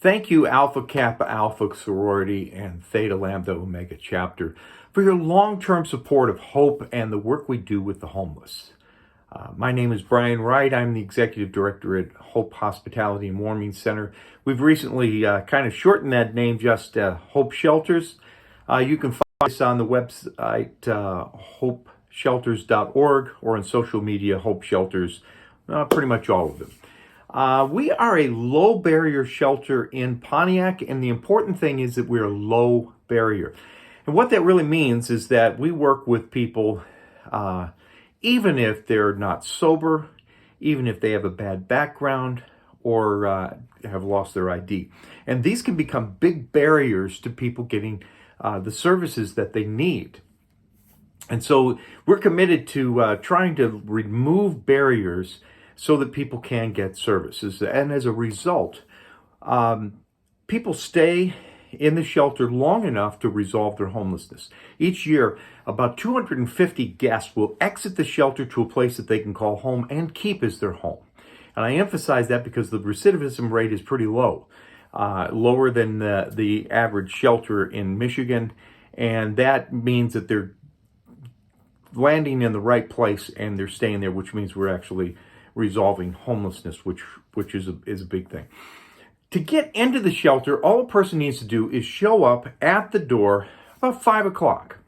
Thank you, Alpha Kappa Alpha sorority and Theta Lambda Omega chapter, for your long-term support of Hope and the work we do with the homeless. My name is Brian Wright. I'm the Executive Director at Hope Hospitality and Warming Center. We've recently kind of shortened that name just Hope Shelters. You can find us on the website hopeshelters.org or on social media, Hope Shelters, pretty much all of them. We are a low barrier shelter in Pontiac, and the important thing is that we're low barrier. And what that really means is that we work with people, even if they're not sober, even if they have a bad background or have lost their ID. And these can become big barriers to people getting the services that they need. And so we're committed to trying to remove barriers so that people can get services. And as a result, people stay in the shelter long enough to resolve their homelessness. Each year, about 250 guests will exit the shelter to a place that they can call home and keep as their home. And I emphasize that because the recidivism rate is pretty low, lower than the average shelter in Michigan. And that means that they're landing in the right place and they're staying there, which means we're actually resolving homelessness, which is a big thing. To get into the shelter, all a person needs to do is show up at the door about 5 o'clock.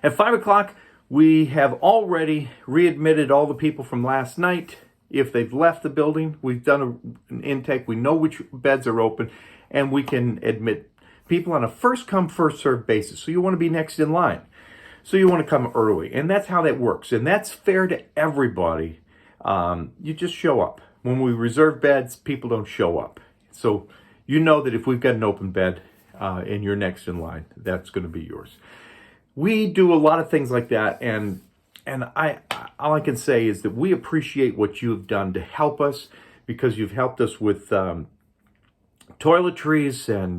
At 5 o'clock, we have already readmitted all the people from last night. If they've left the building, we've done an intake. We know which beds are open, and we can admit people on a first-come, first-served basis. So you want to be next in line. So you want to come early, and that's how that works. And that's fair to everybody. You just show up. When we reserve beds, people don't show up. So you know that if we've got an open bed and you're next in line, that's going to be yours. We do a lot of things like that, and all I can say is that we appreciate what you've done to help us, because you've helped us with toiletries and